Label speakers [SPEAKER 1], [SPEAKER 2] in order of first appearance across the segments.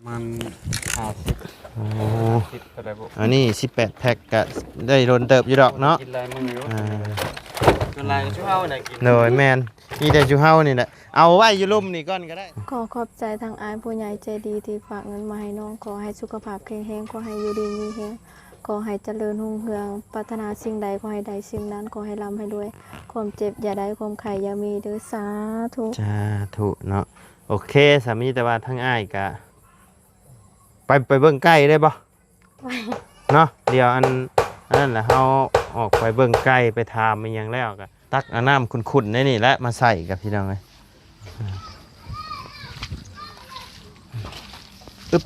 [SPEAKER 1] มัน50
[SPEAKER 2] โอ้
[SPEAKER 1] 10เท่าไหร่บ่
[SPEAKER 2] อันนี้18แพ็คก็ได้โดนเติบอยู่ดอกเนาะ
[SPEAKER 1] กินลายมืออยู่
[SPEAKER 2] อ่า
[SPEAKER 1] จนลายก็ชื่อเฮาน่ะกิน
[SPEAKER 2] โดยแม่นมีแต่จุเฮานี่แหละเอาไว้อยู่ลุ่มนี่ก่อนก็ได้
[SPEAKER 3] ขอขอบใจทางอายผู้ใหญ่ใจดีที่ฝากเงินมาให้น้องขอให้สุขภาพแข็งแรงขอให้อยู่ดีมีแรงขอให้เจริญรุ่งเรืองปรารถนาสิ่งใดขอให้ได้สิ่งนั้นขอให้ร่ำให้รวยความเจ็บอย่าได้ความไข้อย่ามีเด้อสาธุ
[SPEAKER 2] จ้าถูกเนาะโอเคสามีแต่ว่าทั้งอ้ายก็ไปเบิ่งใกล้ได้บ่เนาะเดี๋ยวอันนั้นแหละเฮาออกไปเบิ่งใกล้ไปถามมันยังแล้วก็ตักเอาน้ำขุ่นๆในนี่แหละมาใส่กับพี่น้องเลยอึ๊บ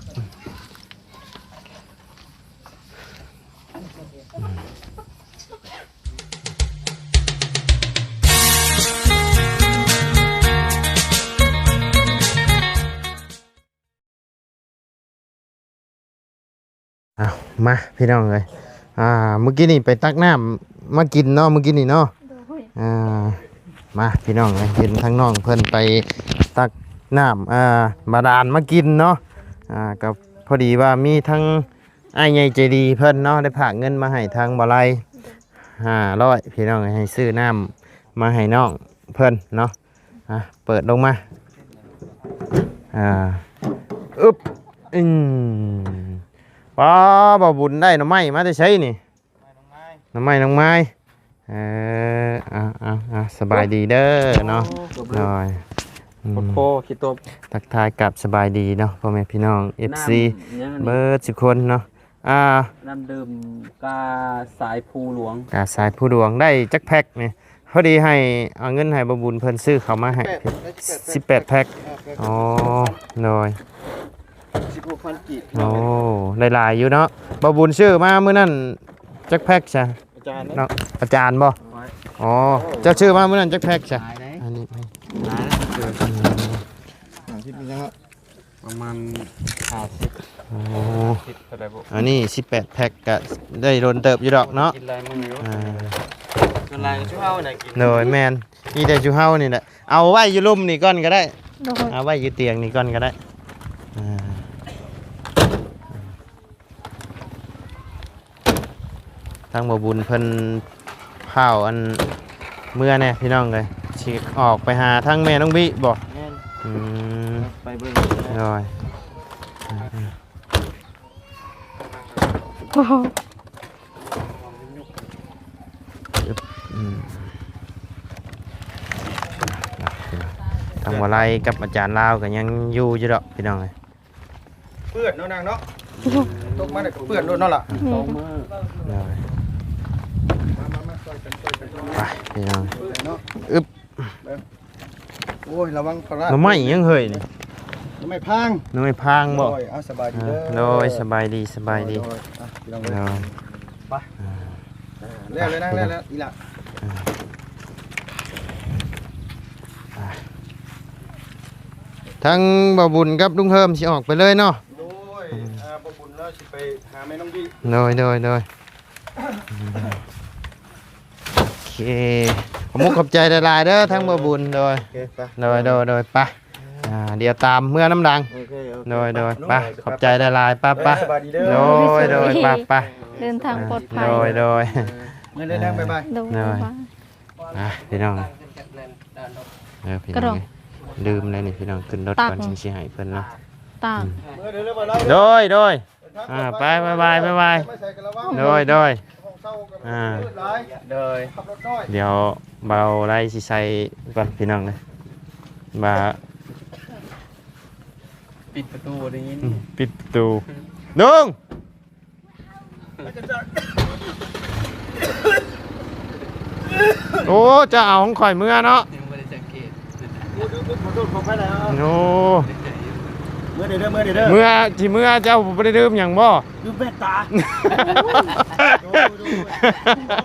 [SPEAKER 2] เอามาพี่น้องเลยเมื่อกี้นี่ไปตักน้ำมากินเนาะเมื่อกี้นี่เนาะมาพี่น้องเลยเห็นทั้งน้องเพิ่นไปตักน้ำบาดาลมากินเนาะกับพอดีว่ามีทั้งอ้ายใหญ่ใจดีเพิ่นเนาะได้ฝากเงินมาให้ทางบ่ไล500พี่น้องให้ซื้อน้ำมาให้น้องเพิ่นเนาะเปิดลงมาอึ๊บป้าบ่บุญได้หน่อไม้มาได้ใช้นี่หน่อไม้น้องไม้สบายดีเด้อเนาะหน่อย
[SPEAKER 1] โคคิดตัว
[SPEAKER 2] ทักทายกับสบายดีเนาะพ่อแม่พี่น้อง FC เบิร์ด10คนเนาะ
[SPEAKER 1] น้ำดื่มกาสายภูหลวง
[SPEAKER 2] กาสายผู้ดวงได้จักแพ็คนี่พอดีให้เอาเงินให้บ่บุญเพิ่นซื้อเขามาให้18แพ็คอ๋อหน่อย
[SPEAKER 1] 16,000กีบ
[SPEAKER 2] โอ้หลายๆอยู่เนาะบ่บุญซื้อมามื้อนั้นจักแพ็คจ้ะเนาะอาจารย์บ่อ๋อเจ้าชื่อมามื้อนั้นจักแพ็คจ้ะอันนี้
[SPEAKER 1] ประมาณ50
[SPEAKER 2] โอ้
[SPEAKER 1] 10เท่าไหร่บ่
[SPEAKER 2] อันนี้18แพ็คก็ได้โดนเติบอยู่ดอกเนาะ
[SPEAKER 1] กินลายมืออยู่จนลายก็ชื่อเฮาน่ะกิน
[SPEAKER 2] โดยแม่นมีแต่จุเฮานี่แหละเอาไว้อยู่ลุ่มนี่ก่อนก็ได้เอาไว้อยู่เตียงนี่ก่อนก็ได้ทางบ่บุญเพิ่นเผาอันเมื่อแน่พี่น้องเลยสิออกไปหาทั้งแม่น้องบิบ่
[SPEAKER 1] ไปเบิ่ง
[SPEAKER 2] น้อยทางวลัยกับอาจารย์ลาวก็ยังอยู่อยู่ดอกพี่น้องเลย
[SPEAKER 1] เปื้อนเนาะนางเนาะตกมาได้เปื้อนโดนเนาะล่ะ2มื้อ
[SPEAKER 2] ไปพี่น้องอึ๊บ
[SPEAKER 1] โอ้ยระวังพลาด
[SPEAKER 2] น้ำไม้ยังเฮยนี่
[SPEAKER 1] น้ำไม้พัง
[SPEAKER 2] น้ำไม้พังบ่
[SPEAKER 1] เอาสบายดีเด้อ
[SPEAKER 2] โดยสบายดีสบายดี
[SPEAKER 1] ไปแล้วเลยนั่งแล้วอีหล่ะ
[SPEAKER 2] ทั้งบ่บุญกับลุงเฮิมสิออกไปเลยเนาะ
[SPEAKER 1] โดยบ่บุญแล้วสิไปหาแม่น้องบี้
[SPEAKER 2] โดยโอเคผมมุกขอบใจหลายๆเด้อทั้งบ่บุญโดยไปเดี๋ยวตามเมื่อน้ำดังโดยไปขอบใจหลายๆป้าโดยไป
[SPEAKER 3] เดินทางปลอดภัย
[SPEAKER 2] โดย
[SPEAKER 1] เมื่อได้นั่งบ๊ายบาย
[SPEAKER 2] พี่น้องพี่น้องลืมเลยนี่พี่น้องขึ้นรถก่อนชิให้เพิ่นเนาะโดยไปบายโดยเดี๋ยวเบาไล่สิใส่ก่อนพี่น้องเลยมา
[SPEAKER 1] ปิดประตูได้ยิน
[SPEAKER 2] ปิดประตูลุงโอ้จะเอาของข่อยเมื่อเนาะโอ้
[SPEAKER 1] เมื่อเ
[SPEAKER 2] เจ้าบ่ได้ดื่มหยังบ่
[SPEAKER 1] ดื่มเบ็ดตา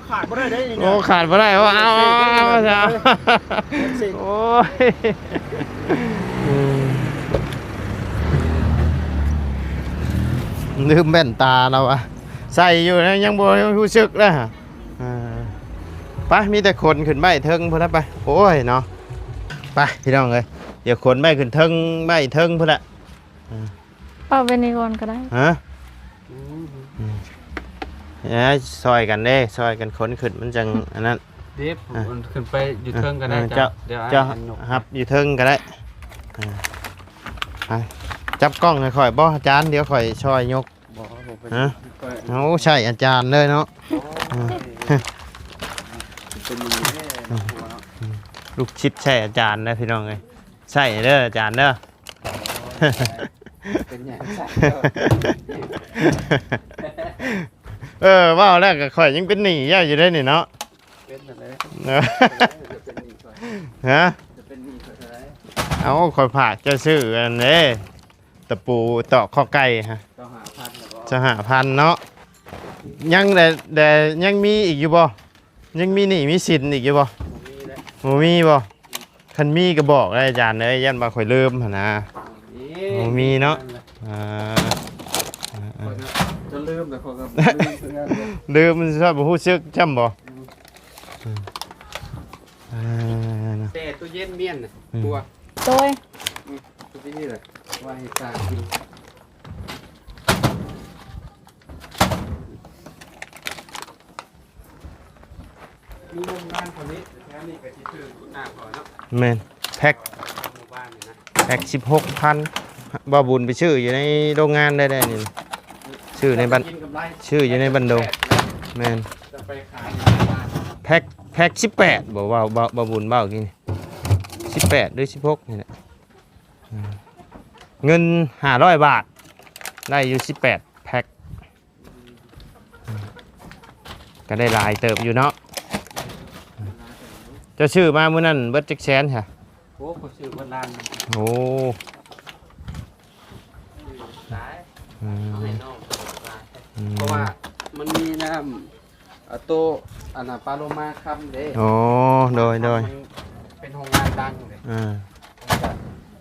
[SPEAKER 1] ขาดบ่ได้
[SPEAKER 2] โอ้ขาดบ่ได้ว่าเอาโอ้ยลืมแว่นตาเราอะใส่อยู่นะยังบ่รู้สึกเลยไปมีแต่คนขึ้นใบเทิงพุ่นละไปโอ้ยเนาะไปพี่น้องเลยเดี๋ยวคนใบขึ้นเทิงใบเทิงพุ่นละ
[SPEAKER 3] ป้าเป็นนี่ก่อนก็ได้
[SPEAKER 2] ฮะซอยกันเด้ซอยกันขนขึ้นมันจังอันนั้น
[SPEAKER 4] เด็บมันขึ้นไปอยู่เทิงก็ได้
[SPEAKER 2] เจ้า
[SPEAKER 4] เดี๋ยว
[SPEAKER 2] เจ้า
[SPEAKER 4] อันยก
[SPEAKER 2] ครับอยู่เทิงก็ได้จับกล้องให้ข่อยบ่อาจารย์เดี๋ยวข่อยช่อยยก
[SPEAKER 4] บอกว่าผมไป
[SPEAKER 2] ฮะ
[SPEAKER 4] ไป
[SPEAKER 2] โอ้ใช่อาจารย์เลยเนาะ
[SPEAKER 4] เป็นอย่างนี้หัวเนาะ
[SPEAKER 2] ลูกชิดใช่อาจารย์นะพี่น้องเอ้ยใช่เด้ออาจารย์เด้อ
[SPEAKER 4] เป็นอย่างนี้
[SPEAKER 2] ว่าแล้วก็ข่อยยังเป็นหนี้ย่าอยู่ได้นี่เนาะ
[SPEAKER 4] เป็นอะไร
[SPEAKER 2] เนอะ
[SPEAKER 4] จะเป็นหนี้ก่อน
[SPEAKER 2] ฮะ
[SPEAKER 4] จะเป็นหนี้ก่อนอะไร
[SPEAKER 2] เอาข่อยผากจะซื้ออันนี้ตะปูตอกข้อไก่ฮะ
[SPEAKER 4] ต้องหาพันแล้วก็
[SPEAKER 2] จะหาพันเนาะยังแต่ยังมีอีกอยู่บ่ยังมีหนี้มีสินอีกอยู่บ่
[SPEAKER 4] ผมมีแล้ว
[SPEAKER 2] บ่มีบ่คันมีก็บอกได้อาจารย์เอ้ยยันบ่ข่อยลืมหั่นนะ ผมมีเนาะ อ่า
[SPEAKER 4] จะลืมแต่คนก็ลืมถึงงานเลย
[SPEAKER 2] ลืมมันชอบบ่ฮู้ซึกจำบ่นะ
[SPEAKER 4] แต่ตู้เย็นเมียนน่ะตัว
[SPEAKER 3] โดย
[SPEAKER 4] ตู้นี้เลยว่าให้สร้างกินมีโรงงานคนนี้แค่นี้ก็ที่ชื่อหน้าก่อนเนาะ
[SPEAKER 2] แม่นแพ็ค
[SPEAKER 4] หมู่บ้านนี่นะ
[SPEAKER 2] แพ็ค16,000บ่บุญไปชื่ออยู่ในโรงงานได้นี่ชื่อในบัน
[SPEAKER 4] กินกำไร
[SPEAKER 2] ชื่ออยู่ในบันดงแม่น
[SPEAKER 4] จะไปขายในหมู่บ้าน
[SPEAKER 2] แพ็ค18บ่บุญเว้ากิน18หรือ16นี่แหละเงิน500 บาทได้อยู่18แพ็คก็ได้หลายเติบอยู่เนาะเจะชื่อมามื้อนั้นเบิดจักแสนค่ะ
[SPEAKER 4] โอ้เขาชื่อว่าร้าน
[SPEAKER 2] โอ้
[SPEAKER 4] ขาย
[SPEAKER 2] อื
[SPEAKER 4] เอาให้
[SPEAKER 2] ม
[SPEAKER 4] น้องขายเพราะว่ามันมีน้ำโตะอันน่ะปลาโลมาคำเด้
[SPEAKER 2] โอ้โดย
[SPEAKER 4] มันเป็นโรงงานดังเลย
[SPEAKER 2] อ่า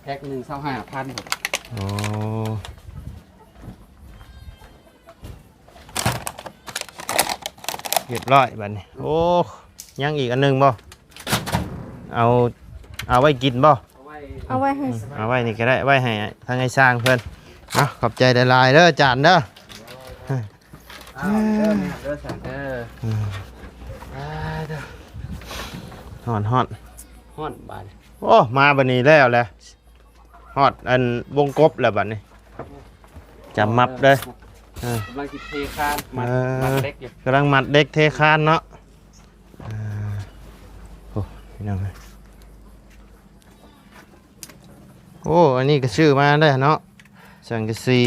[SPEAKER 4] แพ็คหนึ่ง25,000
[SPEAKER 2] โอ้เรียบร้อยบัดนี้โอ้ยังอีกอันหนึงบ่เอาไว้กินบ่
[SPEAKER 4] เอาไว้
[SPEAKER 3] เอาไว้ให้
[SPEAKER 2] เอาไว้นี่ก็ได้ไว้ให้ทางไอ้สร้างเพิ่นเนาะขอบใจหลายๆเด้ออาจารย์เด้อ
[SPEAKER 4] อ้าวเด้อแม่เด้อสั่งเด้อเด้อ
[SPEAKER 2] ฮอด
[SPEAKER 4] ฮ้อนบาด
[SPEAKER 2] โอ้มาบัดนี้แล้วแหละฮอดอันวงกบแล้วบัดนี้จำมับเด้อ
[SPEAKER 4] กำลังกินเทคานมัดเล็กอยู่
[SPEAKER 2] กำลังมัดเด็กเทคานเนาะโอ้พี่น้องเอ้ยโอ้อันนี้ก็ชื่อมาได้เนาะสังกะสี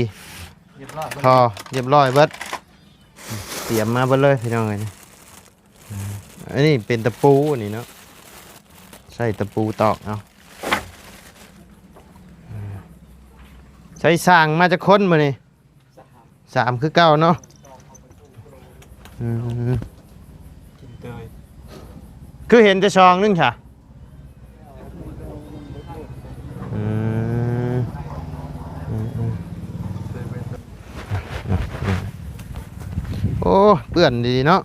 [SPEAKER 4] เรียบร้อย
[SPEAKER 2] ทอเรียบร้อยเบิดเตรียมมาเบิดเลยพี่น้องเอ้ยอันนี้เป็นตะปูนี่เนาะใส่ตะปูตอกเอาใช้สร้างมาจากคนมานี่3คือเก้าเนาะอืม
[SPEAKER 4] กินเตย
[SPEAKER 2] คือเห็นจะชองนึงค่ะอืมโอ้เปื่อนดีเนาะ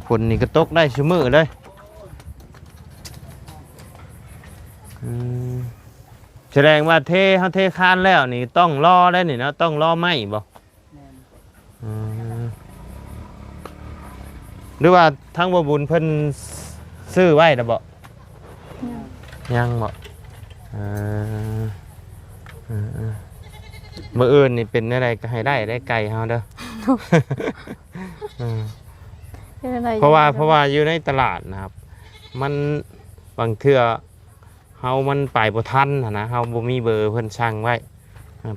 [SPEAKER 2] ฝนนี่ก็ตกได้ชั่วมือเลยแสดงว่าเทคานแล้วนี่ต้องรอได้นี่เนาะต้องรอไหมบ่อืมหรือว่าทั้งบ่บุญเพิ่นซื้อไว้นะบ่ยังบ่เออมื้ออื่นนี่เป็นอะไรก็ให้ได้ไก่เฮาเด้อ
[SPEAKER 3] เป็นอะไร
[SPEAKER 2] เพราะว่าอยู่ในตลาดนะครับ มันบางเทื่อเฮามันไปบ่ทันหั้นนะเฮาบ่มีเบอร์เพิ่นสั่งไว้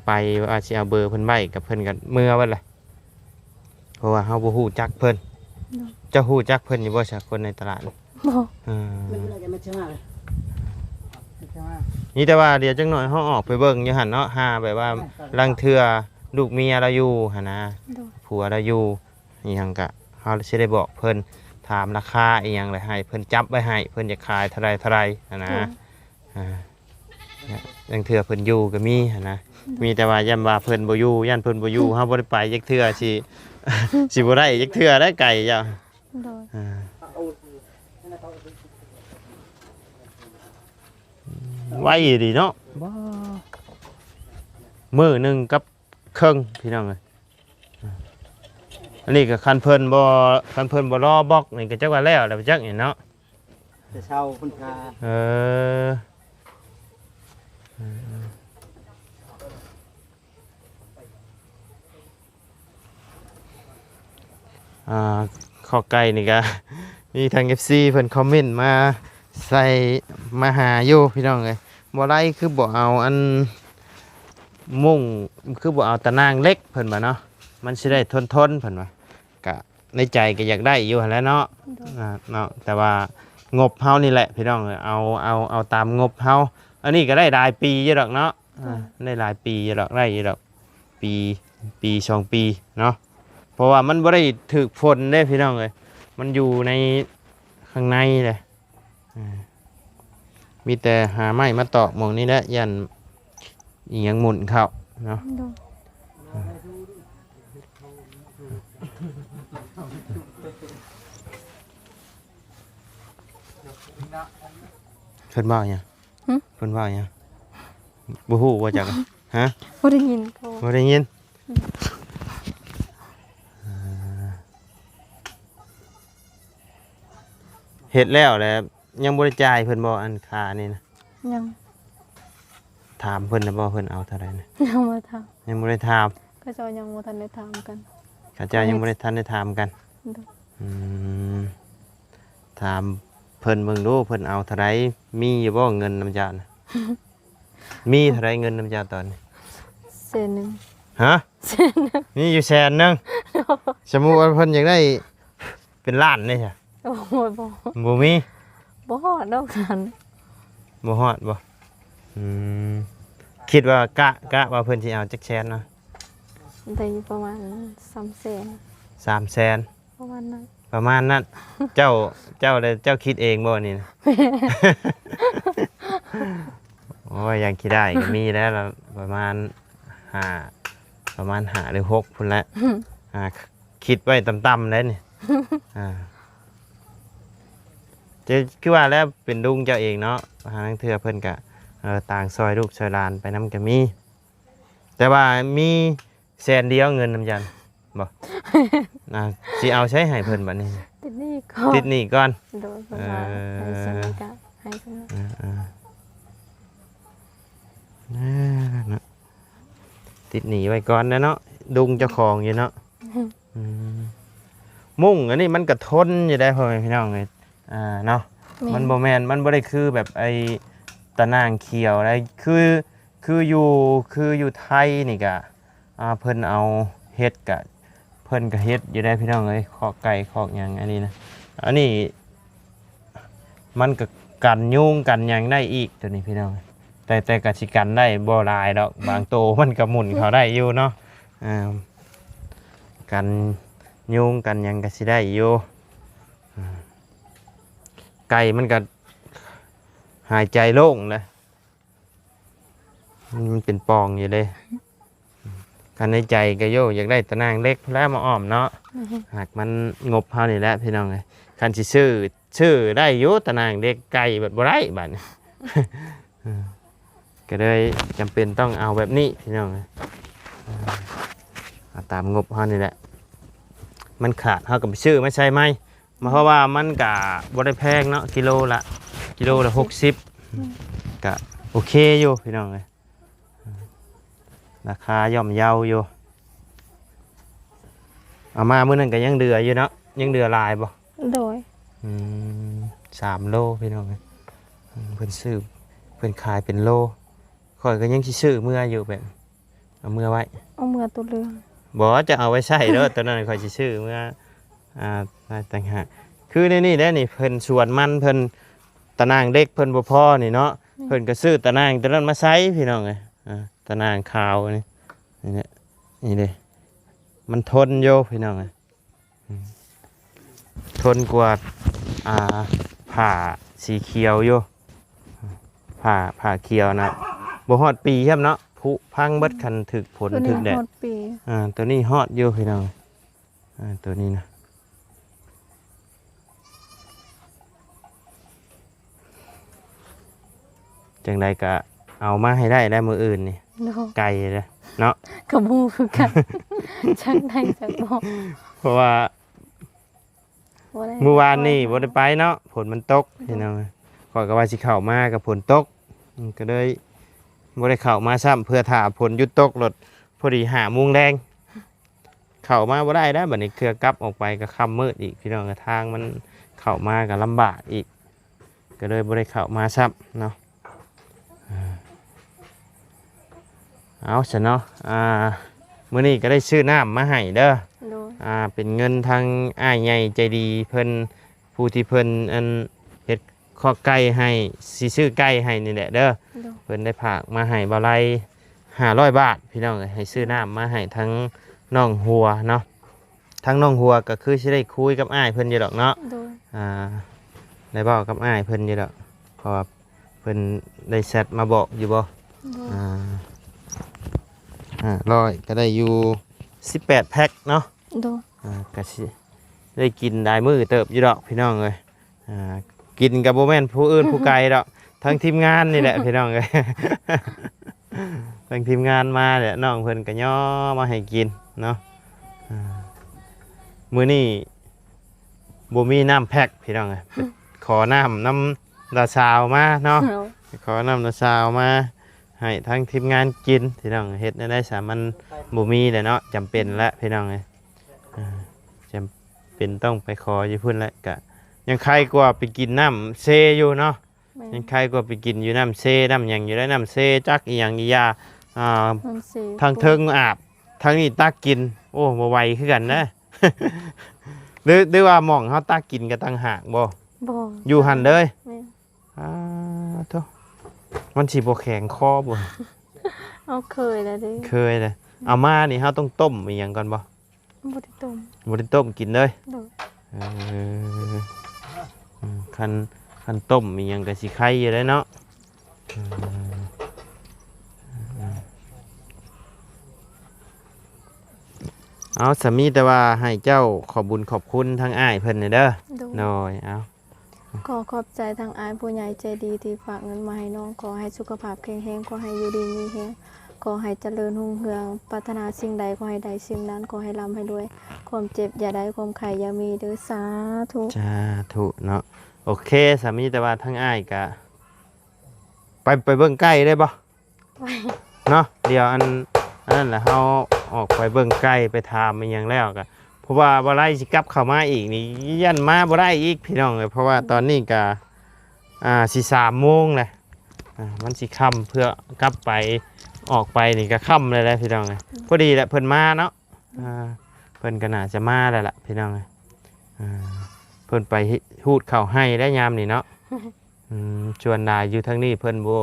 [SPEAKER 2] ไปว่าสิเอาเบอร์เพิ่นไว้กับเพิ่นกันเมื่อวันละเพราะว่าเฮาบ่ฮู้จักเพิ่นจะฮู้จักเพิ่นอยู่บ่ซะคนในตลาดนี่
[SPEAKER 3] บ่
[SPEAKER 2] นี่แต่ว่าเดี๋ยวจังหน่อยเฮาออกไปเบิ่งอยู่หั่นเนาะหาแบบว่าลังเทื่อลูกเมียเราอยู่หั่นนะ
[SPEAKER 3] โดย
[SPEAKER 2] ผัวเราอยู่อีหยังกะเฮาสิได้บอกเพิ่นถามราคาอีหยังเลยให้เพิ่นจับไว้ให้เพิ่นจะขายเท่าไรหั่นนะลังเทื่อเพิ่นอยู่ก็มีหั่นนะมีแต่ว่ายันว่าเพิ่นบ่อยู่ยันเพิ่นบ่อยู่เฮาบ่ได้ไปจักเทื่อสิ สิบ่ได้จักเทื่อได้ไก่จ้ะ
[SPEAKER 3] โดย
[SPEAKER 2] ไว้ดีเนาะ มื้อหนึงกับครึ่งพี่น้องเอ้ยอันนี้ก็คันเพิ่นบ่รอบล็อกนี่ก็จักว่าแล้วแหละจักนี่เนาะ
[SPEAKER 4] จะเช่าคุณพา
[SPEAKER 2] เออข้อไก่นี่ก็ มีทาง FC เพิ่นคอมเมนต์มาใส่มาหาอยู่พี่น้องเอ้ยบ่ไรคือบ่เอาอันมุ่งคือบ่เอาตะนางเล็กเพิ่นว่าเนาะมันสิได้ทนเพิ่นว่าก็ในใจก็อยากได้อยู่หั่นแหล้วเนาะเนาะแต่ว่างบเฮานี่แหละพี่น้องเอ้ยเอาตามงบเฮาอันนี้ก็ได้หลายปีอยู่ดอกเนาะได้หลายปีอยู่ดอกได้อยู่ดอกปี2 ปีเนาะเพราะว่ามันบ่ได้ถึกฝนเด้พี่น้องเอ้ยมันอยู่ในข้างในเลยมีแต่หาไม้มาตอกหมองนี้แหละยันอีหยังหมุนเข้าเนาะเพิ่นว่าหยังเพิ่นว่าหยังบ่ฮู้ว่าจักฮะ
[SPEAKER 3] บ่ได้ยินเขา
[SPEAKER 2] บ่ได้ยินเฮ็ดแล้วแหละยังบ่ได้จ่ายเพิ่นบ่อันค่านี่นะ
[SPEAKER 3] ยัง
[SPEAKER 2] ถามเพิ่นนะบ่เพิ่นเอาเท่าไหร่นะ
[SPEAKER 3] ยังมาถาม
[SPEAKER 2] ยังบ่ได้ถาม
[SPEAKER 3] ก็เจ้ายังบ่ทันได้ถามกัน
[SPEAKER 2] ข้าเจ้ายังบ่ได้ทันได้ถามกัน
[SPEAKER 3] โดย
[SPEAKER 2] อืมถามเพิ่นเบิ่งดูเพิ่นเอาเท่าไหร่มีอยู่บ่เงินนำจานะ มีเท่าไหร่เงินนำจาตอนนี้
[SPEAKER 3] เซนหนึง
[SPEAKER 2] ฮะมีอยู่100,000สมมุติว่าเพิ่นอยากได้เป็นล้านนี่จ้ะ
[SPEAKER 3] โอ้ยบ่
[SPEAKER 2] บ่มี
[SPEAKER 3] บ่ฮอดดอกนั้น
[SPEAKER 2] บ่ฮอดบ่อืมคิดว่ากะว่าเพิ่นสิเอาจักแสนเนาะ
[SPEAKER 3] ได้อยู่ประมาณ300,000
[SPEAKER 2] 300,000
[SPEAKER 3] ประมาณนั้น
[SPEAKER 2] ประมาณนั้น เจ้าคิดเองบ่นี่นะ โอ้ยยังคิดได้ก็มีแล้วล่ะประมาณ5หรือ6พุ่นแหละคิดไว้ต่ำๆแล้วนี่ จะคือว่าแล้วเป็นลุงเจ้าเองเนาะหาทางเทื่อเพิ่นก็ต่างซอยลูกซอยหลานไปนำก็มี แต่ว่ามีแสนเดียวเงินนำยันบ่สิเอาใช้ให้เพิ่นบัดนี้
[SPEAKER 3] ติดหนี้ก่อน
[SPEAKER 2] ติดหนี้ก่อน
[SPEAKER 3] โดยประมาณให้สนิทกันให้สนิท
[SPEAKER 2] ติดหนีไว้ก่อนนะเนาะดุงเจ้าของอยู่เนาะมุ่งอันนี้มันกระทนอยู่ได้พ่อแม่พี่น้องเลยเนาะมันบ่แมนมันบ่ได้คือแบบไอ้ตะนางเขียวอะไรคืออยู่ไทยนี่กะเพิ่นเอาเฮ็ดกะเพิ่นก็เฮ็ดอยู่ได้พี่น้องเลยคอกไก่คอกหยังอันนี้นะอันนี้มันก็กันยุงกันหยังได้อีกตัวนี้พี่น้องแต่กสิกันได้บ่หลายดอกบางโตมันก็หมุนเขาได้อยู่เนาะกันยุงกันหยังก็สิได้อยู่ไก่มันก็หายใจโล่งเลยมันเป็นปองอยู่เลยกันในใจก็โยอยากได้ตะนางเล็กแล้วมาอ้อมเนาะหากมันงบเฮานี่แหละพี่น้องเลยคันสิชื่อได้อยู่ตะนางเล็กไก่แบบบ่ได้บัดนี้ ก็เลยจำเป็นต้องเอาแบบนี้พี่น้องเอาตามงบเขานี่แหละมันขาดเขากับชื่อไม่ใช่ไหมเพราะว่ามันกะบริแพงเนาะกิโลละ60กะโอเคอยู่พี่น้องเลยราคาย่อมเยาอยู่เอามามื้อนั้นก็ยังเดืออยู่เนาะยังเดือลายบ่
[SPEAKER 3] โดย
[SPEAKER 2] 3 โลพี่น้องเลยเพิ่นซื้อเพิ่นขายเป็นโลข่อยก็ยังสิซื้อเมื่ออยู่แบบเอาเมื่อไว้
[SPEAKER 3] เอามือตัวเรือง
[SPEAKER 2] บอกว่าจะเอาไว้ใช้เด้อ ตอนนั้นข่อยสิซื้อเมื่อต่างหากคือในนี่แหละนี่เพิ่นสวนมันเพิ่นตะนางเล็กเพิ่นบ่พอนี่เนาะเพิ่นก็ซื้อตะนางตัวนั้นมาใช้พี่น้องเอ้ยตะนางขาวนี่นี่เด้มันทนอยู่พี่น้องเอ้ยทนกว่าผ้าสีเขียวอยู่ผ้าเขียวนะบ่ฮอดปีครับเนาะผุพังเบิดคันถึกฝน
[SPEAKER 3] ตัว
[SPEAKER 2] ถึ
[SPEAKER 3] นี้
[SPEAKER 2] กแดด
[SPEAKER 3] หมดปี
[SPEAKER 2] ตัวนี้ฮอดอยู่พี่น้องตัวนี้นะจังใดก็เอามาให้ได้แล้วมืออื่นนี่
[SPEAKER 3] โดย
[SPEAKER 2] ไก่เลย เนาะ
[SPEAKER 3] กับหมูคือกัน จักได้จักบ่
[SPEAKER 2] เพราะว่า
[SPEAKER 3] บ่ได้
[SPEAKER 2] เมื่อวานนี่บ่ได้ไปเนาะฝนมันตกพี่น้องข้อยก็ว่าสิเข้ามากับฝนตกก็เลยบ่ได้เข้ามาซ้ำเพื่อถ้าฝนหยุดตกรถพอดี5 โมงแรงเข้ามาบ่ได้แล้วบัดนี้เครือกลับออกไปก็ค่ำมืดอีกพี่น้องก็ทางมันเข้ามาก็ลำบากอีกก็เลยบ่ได้เข้ามาซ้ำเนาะเอาซะเนาะมื้อนี้ก็ได้ซื้อน้ำมาให้เด้อ
[SPEAKER 3] โดย
[SPEAKER 2] เป็นเงินทางอ้ายใหญ่ใจดีเพิ่นผู้ที่เพิ่นอันเฮ็ดข้อไก่ให้สิซื้อไก่ให้นี่แหละเด้อ
[SPEAKER 3] โดย
[SPEAKER 2] เพิ่นได้ฝากมาให้บ่ไล่500 บาทพี่น้องเอ้ยให้ซื้อน้ำมาให้ทั้งน้องหัวเนาะทั้งน้องหัวก็คือสิได้คุยกับอ้ายเพิ่นอยู่ดอกเนาะ
[SPEAKER 3] โดย
[SPEAKER 2] ได้บอกกับอ้ายเพิ่นอยู่ดอกเพราะว่าเพิ่นได้แชทมาบอกอยู่บ่
[SPEAKER 3] โดย
[SPEAKER 2] 100ก็ได้อยู่18 แพ็คเนาะ
[SPEAKER 3] โดย
[SPEAKER 2] ก็สิได้กินได้มือเติบอยู่ดอกพี่น้องเลยกินกับโบแมนผู้อื่นผู้ไกลดอกทั้งทีมงานนี่แหละพี่น้องเลย ทั้งทีมงานมาแหละน้องเพิ่นก็ย่อมาให้กินเนาะมื้อนี้บ่มีน้ำแพ็คพี่น้องเลยขอน้ำดาซาวมาเนาะ ขอน้ำดาซาวมาให้ทั้งทีมงานกินพี่น้องเฮ็ดได้สามันบ่มีแหละเนาะจำเป็นแล้วพี่น้องเลยจำเป็นต้องไปขออยู่พุ่นแล้วกะยังใครกว่าไปกินน้ำเซอยู่เนาะ
[SPEAKER 3] แม่
[SPEAKER 2] ยังใครกว่าไปกินอยู่น้ำเซน้ำหยังอยู่ได้น้ำเซจักอีหยังอียา
[SPEAKER 3] มันสิ
[SPEAKER 2] ทางเทิงอาบทางนี้ตักกินโอ้บ่ไหวคือกันนะ หรือว่าหม่องเฮาตักกินก็ต่างหากบ่
[SPEAKER 3] บ่
[SPEAKER 2] อยู่หั่นเลย
[SPEAKER 3] แม่
[SPEAKER 2] โธ่มันสิบ่แข็งคอบ่
[SPEAKER 3] เอาเคยแล้วเด้
[SPEAKER 2] เคยเลยเอามานี่เฮาต้องต้มอีหยังก่อนบ่
[SPEAKER 3] บ่ได้ต้ม
[SPEAKER 2] บ่ได้ต้มกินเลย
[SPEAKER 3] โดย
[SPEAKER 2] เออคันต้มอีหยังก็สิไข่อยู่เลยเนาะเอาสามีแต่ว่าให้เจ้าขอบบุญขอบคุณทั้งอ้ายเพิ่นนี่เด้อ
[SPEAKER 3] โดย
[SPEAKER 2] โดยเอา
[SPEAKER 3] ขอขอบใจทางอายผู้ใหญ่ใจดีที่ฝากเงินมาให้น้องขอให้สุขภาพแข็งแรงขอให้อยู่ดีมีแรงขอให้เจริญรุ่งเรืองปรารถนาสิ่งใดขอให้ได้สิ่งนั้นขอให้ร่ำให้รวยความเจ็บอย่าได้ความไข่อย่ามีเด้อสาธุ
[SPEAKER 2] จ้าถูกเนาะโอเคสามีแต่ว่าทั้งอ้ายก็ไปเบิ่งใกล้ได้บ่
[SPEAKER 3] ไป
[SPEAKER 2] เนาะเดี๋ยวอันนั้นแหละเขาออกไปเบิ่งไกลไปทามมันยังแล้วก็เพราะว่าบ่ได้สิกลับเข้ามาอีกนี่ยันมาบ่ได้อีกพี่น้องเลยเพราะว่าตอนนี้ก็สิ3 โมงเลยมันสิค่ำเพื่อกลับไปออกไปนี่ก็ค่ำเลยแหละพี่น้องเลยพอดีแหละเพิ่นมาเนาะเพิ่นก็น่าจะมาแล้วล่ะพี่น้องเลยเพิ่นไปฮูดเข้าวให้ได้ยามนี่เนาะชวนได้อยู่ทางนี้เพิ่นบ่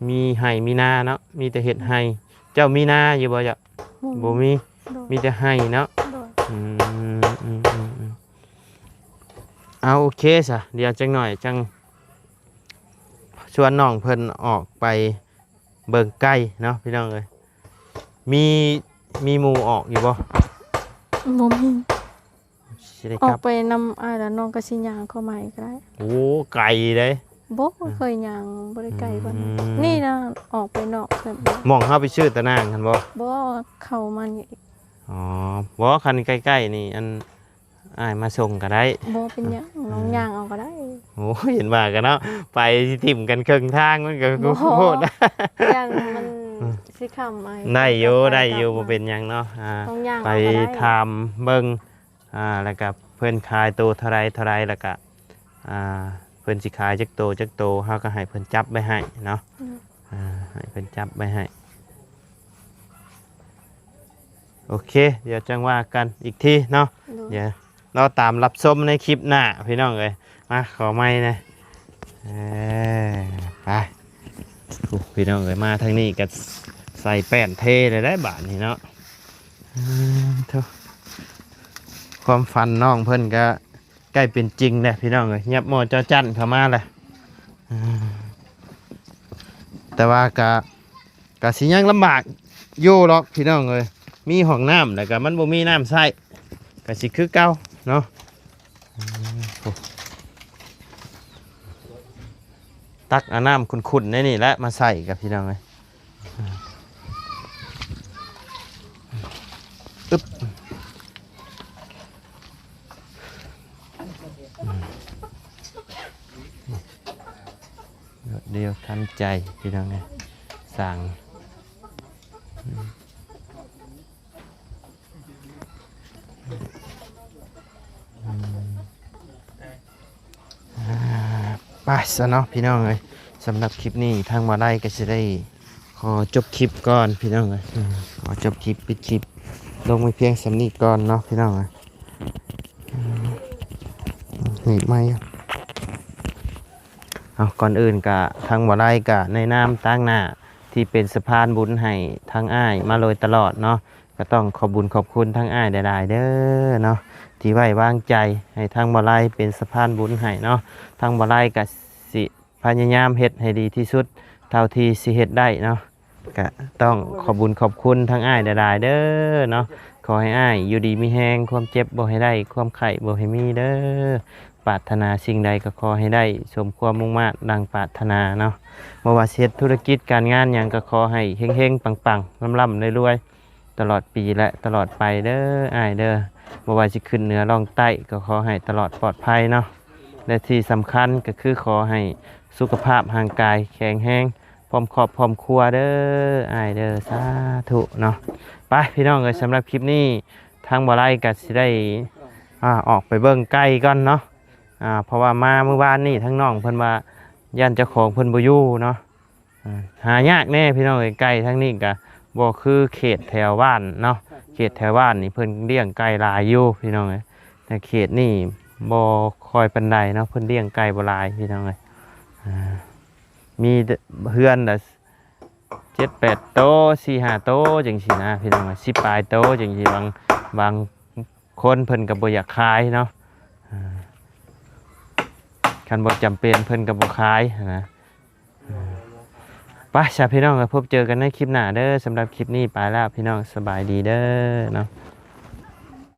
[SPEAKER 2] มีให้มีนาเนาะมีแต่เห็ดให้เจ้ามีนาอยู่บ่จ้ะบ่มี
[SPEAKER 3] โดย
[SPEAKER 2] มีแต่ให้เนาะ
[SPEAKER 3] โดย
[SPEAKER 2] เอาโอเคซะเดี๋ยวจังหน่อยจังชวนน้องเพิ่นออกไปเบิ่งไก่เนาะพี่น้องเอ้ยมีหมู่ออกอยู่บ่
[SPEAKER 3] บ่มี
[SPEAKER 2] สิได้
[SPEAKER 3] ออก
[SPEAKER 2] กลับ
[SPEAKER 3] ไปนำอายแล้วน้องก็สิย่างเข้ามาอีกได้
[SPEAKER 2] โอ้ไก่เด้
[SPEAKER 3] บ่เคยย่างบ่ได้ไกลกว่านั้น
[SPEAKER 2] อืม
[SPEAKER 3] นี่นะออกไปนอกเพิ่น
[SPEAKER 2] หม่องเฮาไปชื่อตะนางกันบ่
[SPEAKER 3] บ่เข้ามานี่
[SPEAKER 2] อ๋อบ่คันใกล้ๆนี่อันอ้ายมาส่งก็ได้
[SPEAKER 3] บ่เป็นหยังน้องย่างเอาก็ได้
[SPEAKER 2] โอ้เห็นว่ากันเนาะไปทิ่มกันครึ่งทางมันก็
[SPEAKER 3] บ่
[SPEAKER 2] โคตร
[SPEAKER 3] ย่างมันสิค้ำอ้าย
[SPEAKER 2] ได้อยู่บ่เป็นหยังเนาะ
[SPEAKER 3] ต้องย่าง
[SPEAKER 2] ไป
[SPEAKER 3] เอาก็ได้
[SPEAKER 2] ทำเบิ่งแล้วก็เพิ่นขายตัวเท่าไรแล้วก็เพิ่นสิขายจักโตเฮาก็ให้เพิ่นจับไว้ให้เนาะให้เพิ่นจับไว้ให้โอเคเดี๋ยวจังว่ากันอีกทีเนาะ เดี๋ยวเราตามรับชมในคลิปหน้าพี่น้องเอ้ยมาขอไม้นะไปพี่น้องเอ้ยมาทางนี้ก็ใส่แป้นเทเลยได้บาทนี่เนาะความฝันน้องเพิ่นก็ใกล้เป็นจริงเลยพี่น้องเอ้ยยับหมอเจ้าจันเข้ามาเลยแต่ว่ากะสิยังลำบากอยู่หรอกพี่น้องเอ้ยมีห้องน้ำแต่ก็มันบ่มีน้ำใส่ก็สิคือเก่าเนาะตักเอาน้ำขุ่นๆนี่แหละมาใส่กับพี่น้องเลย อึ๊บเดียวทันใจพี่น้องไงสั่งไปซะเนาะพี่น้องเลยสำหรับคลิปนี้ทางมาได้ก็จะได้ขอจบคลิปก่อนพี่น้องเลยขอจบคลิปปิดคลิปลงไปเพียงสำนีก่อนเนาะพี่น้องเลยหนีบไหมเอาก่อนอื่นกะทางมาได้กะในน้ำตั้งหน้าที่เป็นสะพานบุญให้ทางอ้ายมาโดยตลอดเนาะก็ต้องขอบบุญขอบคุณทางอ้ายได้ๆเด้อเนาะที่ไว้วางใจให้ทางบ่ไลเป็นสะพานบุญให้เนาะทางบ่ไลก็สิพยายามเฮ็ดให้ดีที่สุดเท่าที่สิเฮ็ดได้เนาะก็ต้องขอบบุญขอบคุณทางอ้ายได้ๆเด้อเนาะขอให้อ้ายอยู่ดีมีแฮงความเจ็บบ่ให้ได้ความไข้บ่ให้มีเด้อปรารถนาสิ่งใดก็ขอให้ได้สมความมุ่งมั่นดังปรารถนาเนาะบ่ว่าสิเฮ็ดธุรกิจการงานหยังก็ขอให้เฮงๆปังๆร่ำๆรวยๆตลอดปีและตลอดไปเด้ออ้ายเด้อบ่ว่าสิขึ้นเหนือลงใต้ก็ขอให้ตลอดปลอดภัยเนาะและที่สำคัญก็คือขอให้สุขภาพร่างกายแข็งแรงพร้อมครอบพร้อมครัวเด้ออ้ายเด้อสาธุเนาะไปพี่น้องเอ้ยสำหรับคลิปนี้ทางบ่ไลก็สิได้ออกไปเบิ่งไก่ก่อนเนาะเพราะว่ามาเมื่อวานนี่ทั้งน้องเพิ่นว่าย่านเจ้าของเพิ่นบ่อยู่เนาะหายากแน่พี่น้องเอ้ยไก่ทั้งนี้ก็บ่คือเขตแถวบ้านเนาะเขตแถวบ้านนี่เพิ่นเลี้ยงไก่หลายอยู่พี่น้องเอ้ยแต่เขตนี่บ่ค่อยปานใดเนาะเพิ่นเลี้ยงไก่บ่หลายพี่น้องเอ้ยมีเฮือนละ7-8 โต 4-5 โตจังซี่นะพี่น้องเอ้ย10ปลายโตจังซี่บางคนเพิ่นก็บ่อยากขายเนาะคันบ่จำเป็นเพิ่นก็บ่ขายนะไปชาวพี่น้องก็พบเจอกันในคลิปหน้าเด้อสำหรับคลิปนี้ไปแล้วพี่น้องสบายดีเด้อเนาะ